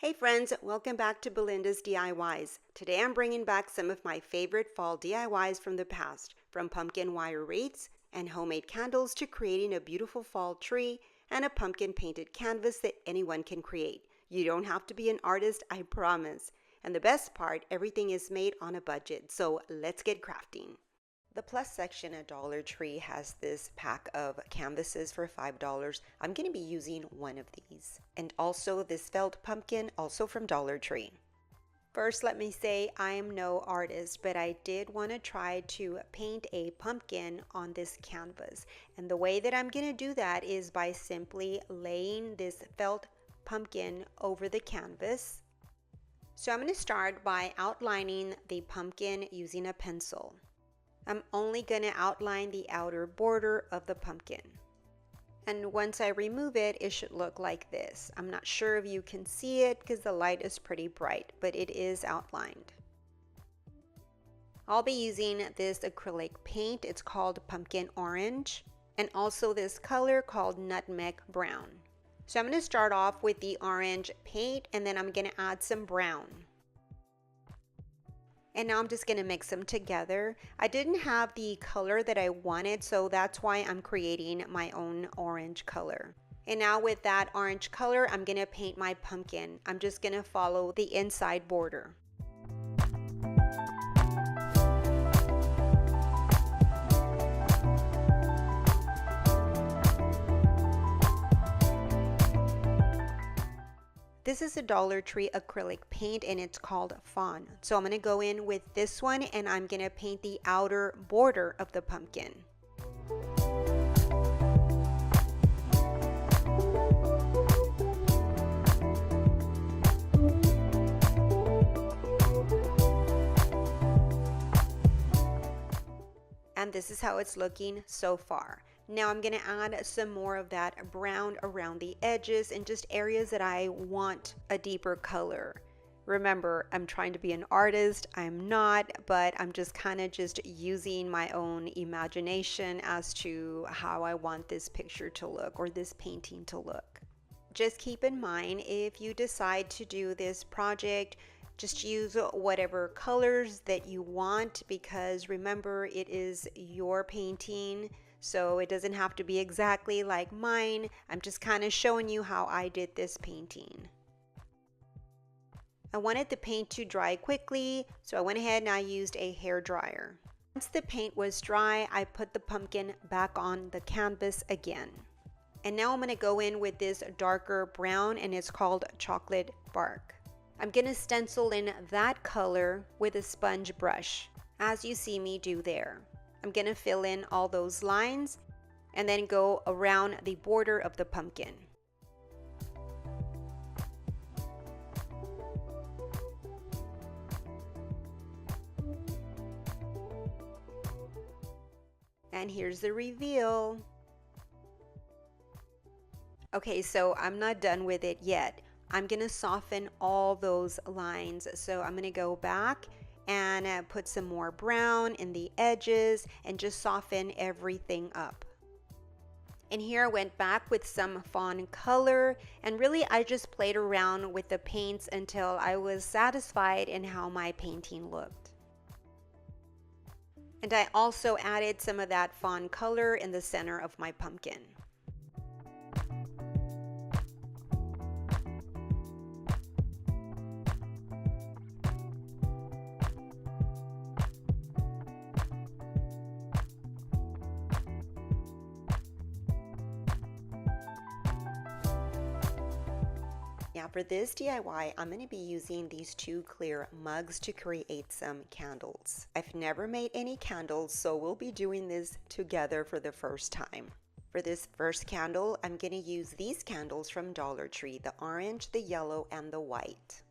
Hey friends, welcome back to Belinda's DIYs. Today I'm bringing back some of my favorite fall DIYs from the past, from pumpkin wire wreaths and homemade candles to creating a beautiful fall tree and a pumpkin painted canvas that anyone can create. You don't have to be an artist, I promise. And the best part, everything is made on a budget, so let's get crafting. The plus section at Dollar Tree has this pack of canvases for $5. I'm going to be using one of these. And also this felt pumpkin, also from Dollar Tree. First, let me say I am no artist, but I did want to try to paint a pumpkin on this canvas. And the way that I'm going to do that is by simply laying this felt pumpkin over the canvas. So I'm going to start by outlining the pumpkin using a pencil. I'm only going to outline the outer border of the pumpkin. And once I remove it, it should look like this. I'm not sure if you can see it because the light is pretty bright, but it is outlined. I'll be using this acrylic paint. It's called pumpkin orange, and also this color called nutmeg brown. So I'm going to start off with the orange paint, and then I'm going to add some brown. And now I'm just going to mix them together. I didn't have the color that I wanted, so that's why I'm creating my own orange color. And now with that orange color, I'm going to paint my pumpkin. I'm just going to follow the inside border. This is a Dollar Tree acrylic paint and it's called Fawn. So I'm going to go in with this one and I'm going to paint the outer border of the pumpkin. And this is how it's looking so far. Now I'm going to add some more of that brown around the edges and just areas that I want a deeper color. Remember, I'm trying to be an artist. I'm not, but I'm just kind of just using my own imagination as to how I want this picture to look or this painting to look. Just keep in mind, if you decide to do this project, just use whatever colors that you want, because remember, it is your painting. So it doesn't have to be exactly like mine. I'm just kind of showing you how I did this painting. I wanted the paint to dry quickly, so I went ahead and I used a hair dryer. Once the paint was dry, I put the pumpkin back on the canvas again. And now I'm going to go in with this darker brown and it's called chocolate bark. I'm going to stencil in that color with a sponge brush, as you see me do there. I'm going to fill in all those lines and then go around the border of the pumpkin. And here's the reveal. Okay, so I'm not done with it yet. I'm going to soften all those lines. So I'm going to go back and put some more brown in the edges and just soften everything up. And here I went back with some fawn color, and really I just played around with the paints until I was satisfied in how my painting looked. And I also added some of that fawn color in the center of my pumpkin. Now for this DIY, I'm going to be using these two clear mugs to create some candles. I've never made any candles, so we'll be doing this together for the first time. For this first candle, I'm going to use these candles from Dollar Tree, the orange, the yellow, and the white.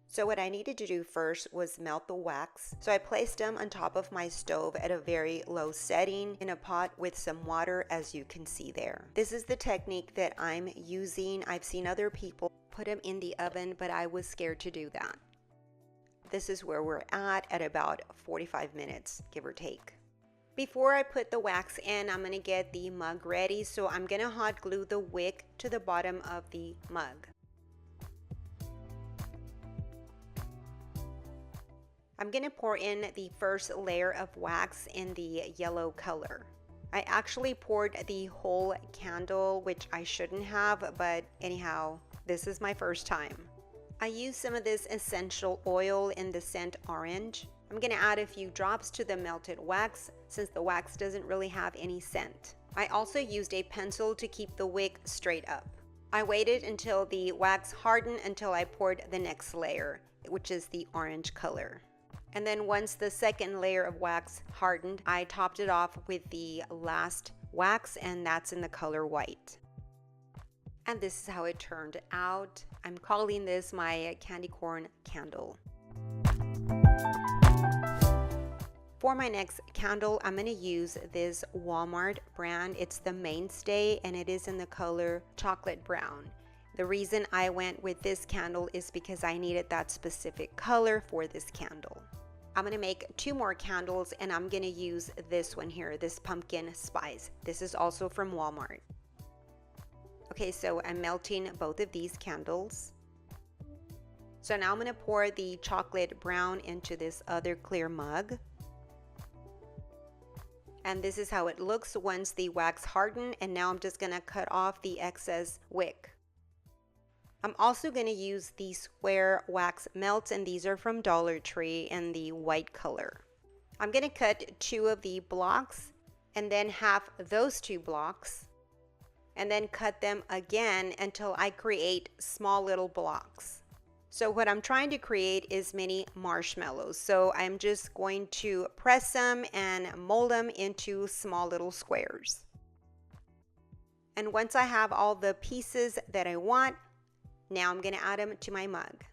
So what I needed to do first was melt the wax. So I placed them on top of my stove at a very low setting in a pot with some water, as you can see there. This is the technique that I'm using. I've seen other people put them in the oven, but I was scared to do that. This is where we're at about 45 minutes, give or take. Before I put the wax in, I'm going to get the mug ready. So I'm going to hot glue the wick to the bottom of the mug. I'm going to pour in the first layer of wax in the yellow color. I actually poured the whole candle, which I shouldn't have, but anyhow, this is my first time. I used some of this essential oil in the scent orange. I'm going to add a few drops to the melted wax since the wax doesn't really have any scent. I also used a pencil to keep the wick straight up. I waited until the wax hardened until I poured the next layer, which is the orange color. And then once the second layer of wax hardened, I topped it off with the last wax, and that's in the color white. And this is how it turned out. I'm calling this my candy corn candle. For my next candle, I'm going to use this Walmart brand. It's the Mainstay, and it is in the color chocolate brown. The reason I went with this candle is because I needed that specific color for this candle. I'm going to make 2 more candles, and I'm going to use this one here, this pumpkin spice. This is also from Walmart. Okay, so I'm melting both of these candles. So now I'm going to pour the chocolate brown into this other clear mug. And this is how it looks once the wax hardened, and now I'm just going to cut off the excess wick. I'm also going to use the square wax melts, and these are from Dollar Tree in the white color. I'm going to cut 2 of the blocks and then half those 2 blocks and then cut them again until I create small little blocks. So what I'm trying to create is mini marshmallows. So I'm just going to press them and mold them into small little squares. And once I have all the pieces that I want, now I'm going to add them to my mug.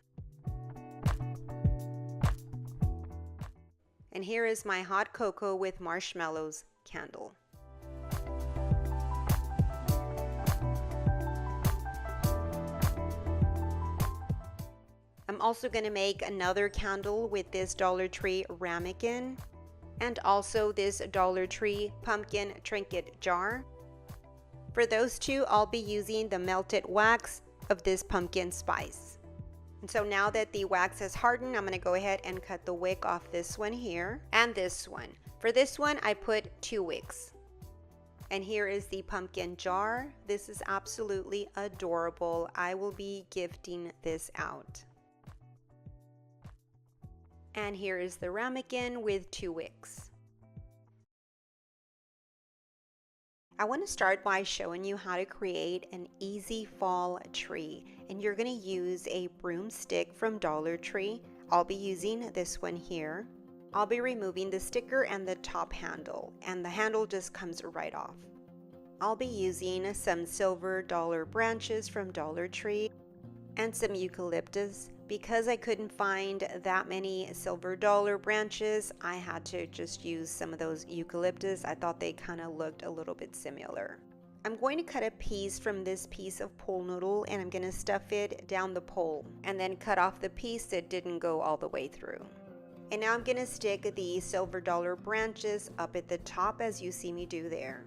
And here is my hot cocoa with marshmallows candle. I'm also going to make another candle with this Dollar Tree ramekin and also this Dollar Tree pumpkin trinket jar. For those 2, I'll be using the melted wax of this pumpkin spice. And so now that the wax has hardened, I'm going to go ahead and cut the wick off this one here and this one. For this one, I put 2 wicks. And here is the pumpkin jar. This is absolutely adorable. I will be gifting this out. And here is the ramekin with 2 wicks. I want to start by showing you how to create an easy fall tree, and you're going to use a broomstick from Dollar Tree. I'll be using this one here. I'll be removing the sticker and the top handle, and the handle just comes right off. I'll be using some silver dollar branches from Dollar Tree and some eucalyptus. Because I couldn't find that many silver dollar branches, I had to just use some of those eucalyptus. I thought they kind of looked a little bit similar. I'm going to cut a piece from this piece of pole noodle, and I'm going to stuff it down the pole and then cut off the piece that didn't go all the way through. And now I'm going to stick the silver dollar branches up at the top as you see me do there.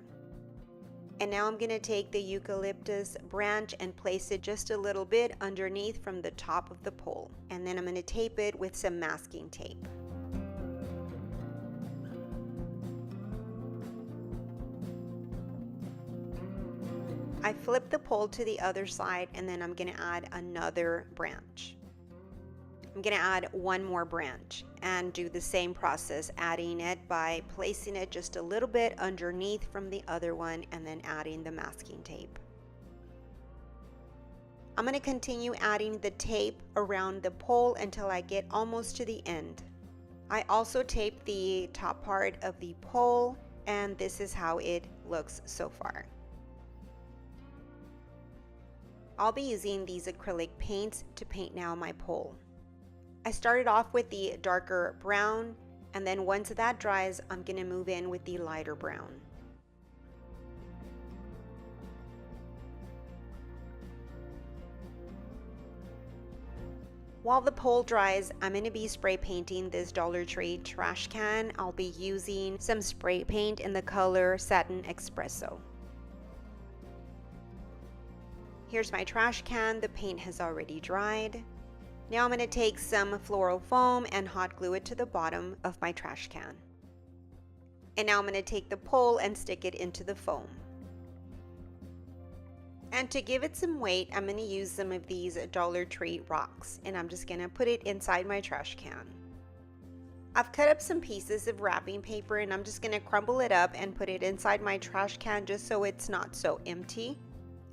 And now I'm going to take the eucalyptus branch and place it just a little bit underneath from the top of the pole. And then I'm going to tape it with some masking tape. I flip the pole to the other side, and then I'm going to add another branch. I'm going to add 1 more branch and do the same process, adding it by placing it just a little bit underneath from the other one and then adding the masking tape. I'm going to continue adding the tape around the pole until I get almost to the end. I also taped the top part of the pole, and this is how it looks so far. I'll be using these acrylic paints to paint now my pole. I started off with the darker brown, and then once that dries, I'm going to move in with the lighter brown. While the pole dries, I'm going to be spray painting this Dollar Tree trash can. I'll be using some spray paint in the color Satin Espresso. Here's my trash can. The paint has already dried. Now I'm going to take some floral foam and hot glue it to the bottom of my trash can. And now I'm going to take the pole and stick it into the foam. And to give it some weight, I'm going to use some of these Dollar Tree rocks, and I'm just going to put it inside my trash can. I've cut up some pieces of wrapping paper, and I'm just going to crumble it up and put it inside my trash can just so it's not so empty.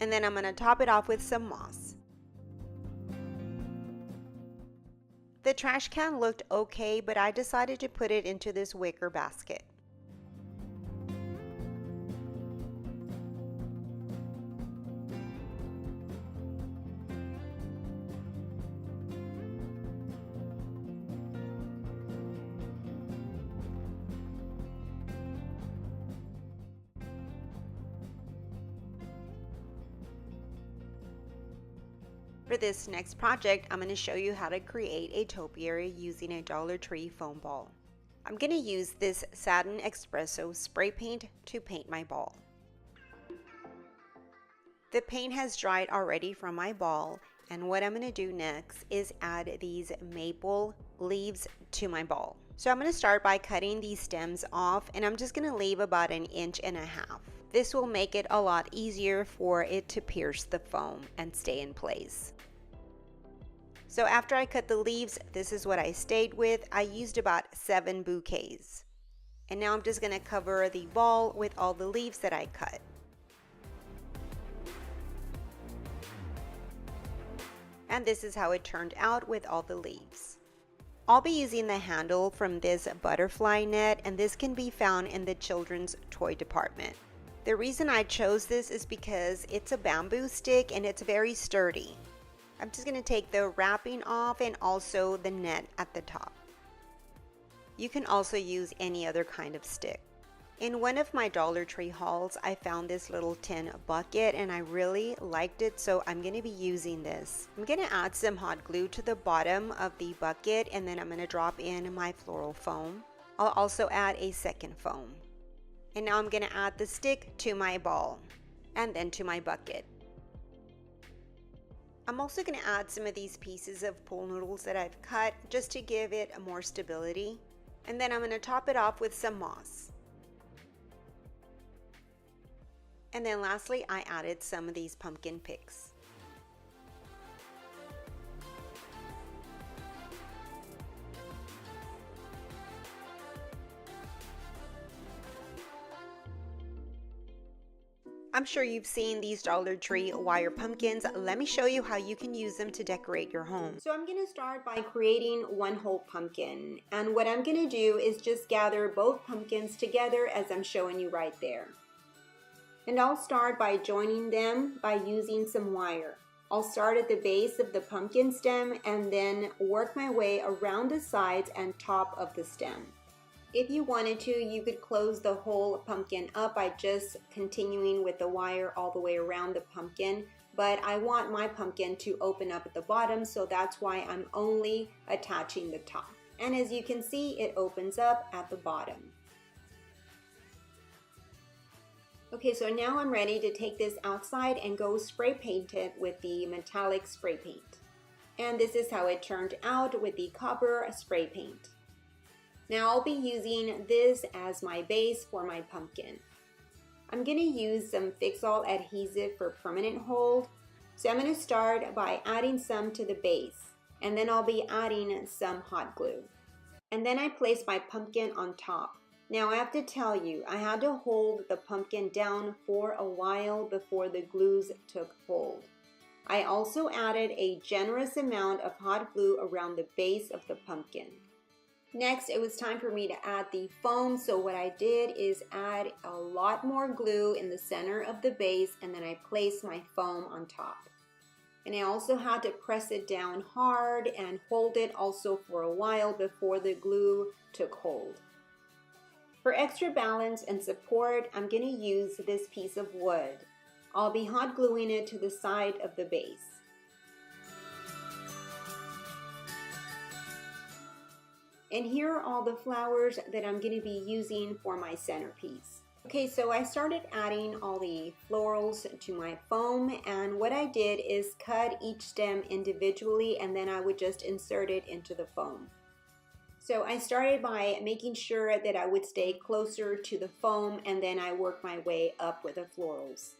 And then I'm going to top it off with some moss. The trash can looked okay, but I decided to put it into this wicker basket. For this next project, I'm going to show you how to create a topiary using a Dollar Tree foam ball. I'm going to use this Satin Espresso spray paint to paint my ball. The paint has dried already from my ball, and what I'm going to do next is add these maple leaves to my ball. So I'm going to start by cutting these stems off, and I'm just going to leave about 1.5 inches. This will make it a lot easier for it to pierce the foam and stay in place. So after I cut the leaves, this is what I stayed with. I used about 7 bouquets. And now I'm just going to cover the ball with all the leaves that I cut. And this is how it turned out with all the leaves. I'll be using the handle from this butterfly net, and this can be found in the children's toy department. The reason I chose this is because it's a bamboo stick and it's very sturdy. I'm just going to take the wrapping off and also the net at the top. You can also use any other kind of stick. In one of my Dollar Tree hauls, I found this little tin bucket and I really liked it, so I'm going to be using this. I'm going to add some hot glue to the bottom of the bucket, and then I'm going to drop in my floral foam. I'll also add a second foam. And now I'm going to add the stick to my ball and then to my bucket. I'm also going to add some of these pieces of pool noodles that I've cut just to give it more stability. And then I'm going to top it off with some moss. And then lastly, I added some of these pumpkin picks. I'm sure you've seen these Dollar Tree wire pumpkins. Let me show you how you can use them to decorate your home. So I'm going to start by creating one whole pumpkin. And what I'm going to do is just gather both pumpkins together as I'm showing you right there. And I'll start by joining them by using some wire. I'll start at the base of the pumpkin stem and then work my way around the sides and top of the stem. If you wanted to, you could close the whole pumpkin up by just continuing with the wire all the way around the pumpkin, but I want my pumpkin to open up at the bottom, so that's why I'm only attaching the top. And as you can see, it opens up at the bottom. Okay, so now I'm ready to take this outside and go spray paint it with the metallic spray paint. And this is how it turned out with the copper spray paint. Now I'll be using this as my base for my pumpkin. I'm going to use some Fix-All adhesive for permanent hold. So I'm going to start by adding some to the base, and then I'll be adding some hot glue. And then I place my pumpkin on top. Now I have to tell you, I had to hold the pumpkin down for a while before the glues took hold. I also added a generous amount of hot glue around the base of the pumpkin. Next, it was time for me to add the foam, so what I did is add a lot more glue in the center of the base, and then I placed my foam on top. And I also had to press it down hard and hold it also for a while before the glue took hold. For extra balance and support, I'm going to use this piece of wood. I'll be hot gluing it to the side of the base. And here are all the flowers that I'm going to be using for my centerpiece. Okay, so I started adding all the florals to my foam, and what I did is cut each stem individually and then I would just insert it into the foam. So I started by making sure that I would stay closer to the foam and then I worked my way up with the florals.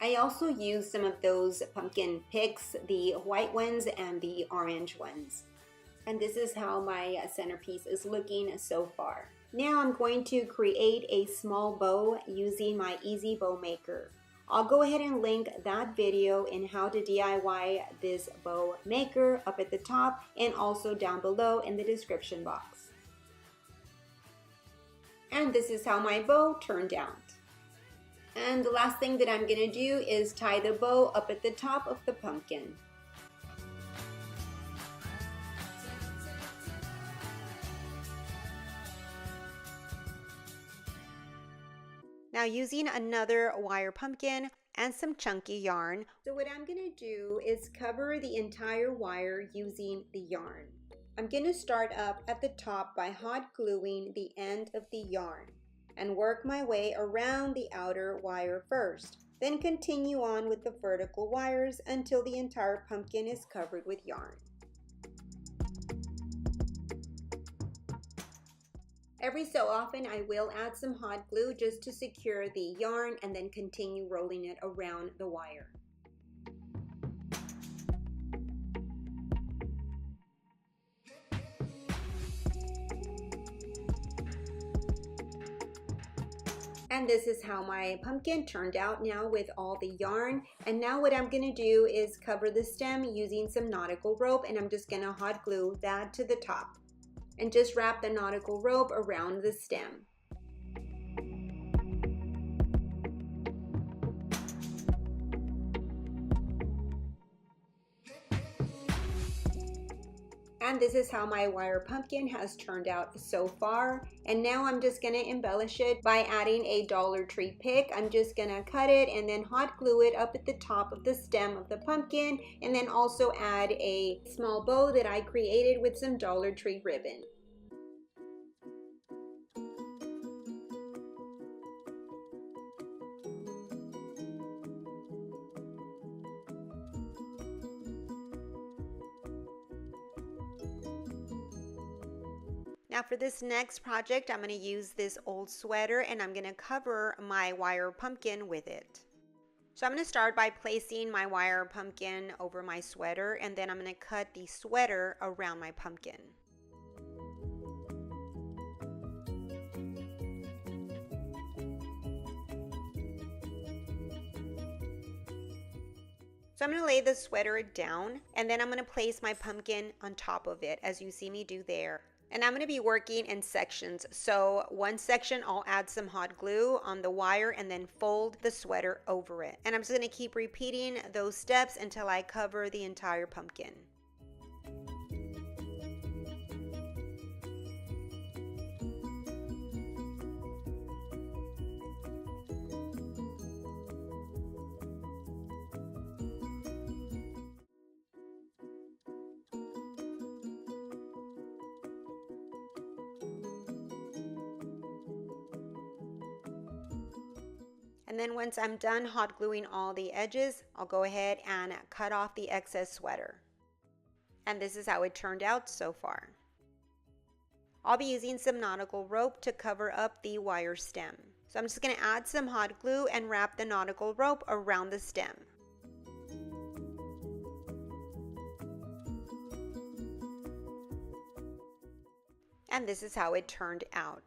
I also used some of those pumpkin picks, the white ones and the orange ones. And this is how my centerpiece is looking so far. Now I'm going to create a small bow using my easy bow maker. I'll go ahead and link that video in how to DIY this bow maker up at the top and also down below in the description box. And this is how my bow turned out. And the last thing that I'm going to do is tie the bow up at the top of the pumpkin. Now using another wire pumpkin and some chunky yarn. So what I'm going to do is cover the entire wire using the yarn. I'm going to start up at the top by hot gluing the end of the yarn and work my way around the outer wire first. Then continue on with the vertical wires until the entire pumpkin is covered with yarn. Every so often I will add some hot glue just to secure the yarn and then continue rolling it around the wire. And this is how my pumpkin turned out now with all the yarn. And now what I'm going to do is cover the stem using some nautical rope, and I'm just going to hot glue that to the top. And just wrap the nautical rope around the stem. And this is how my wire pumpkin has turned out so far. And now I'm just going to embellish it by adding a Dollar Tree pick. I'm just going to cut it and then hot glue it up at the top of the stem of the pumpkin, and then also add a small bow that I created with some Dollar Tree ribbon. Now for this next project, I'm going to use this old sweater and I'm going to cover my wire pumpkin with it. So I'm going to start by placing my wire pumpkin over my sweater, and then I'm going to cut the sweater around my pumpkin. So I'm going to lay the sweater down and then I'm going to place my pumpkin on top of it, as you see me do there. And I'm going to be working in sections. So one section I'll add some hot glue on the wire and then fold the sweater over it. And I'm just going to keep repeating those steps until I cover the entire pumpkin. And then once I'm done hot gluing all the edges, I'll go ahead and cut off the excess sweater. And this is how it turned out so far. I'll be using some nautical rope to cover up the wire stem. So I'm just going to add some hot glue and wrap the nautical rope around the stem. And this is how it turned out.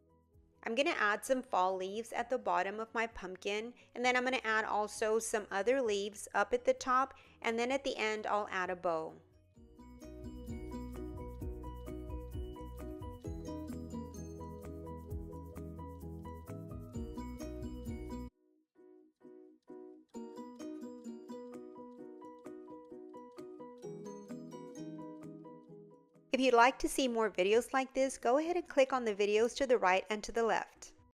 I'm going to add some fall leaves at the bottom of my pumpkin, and then I'm going to add also some other leaves up at the top, and then at the end I'll add a bow. If you'd like to see more videos like this, go ahead and click on the videos to the right and to the left.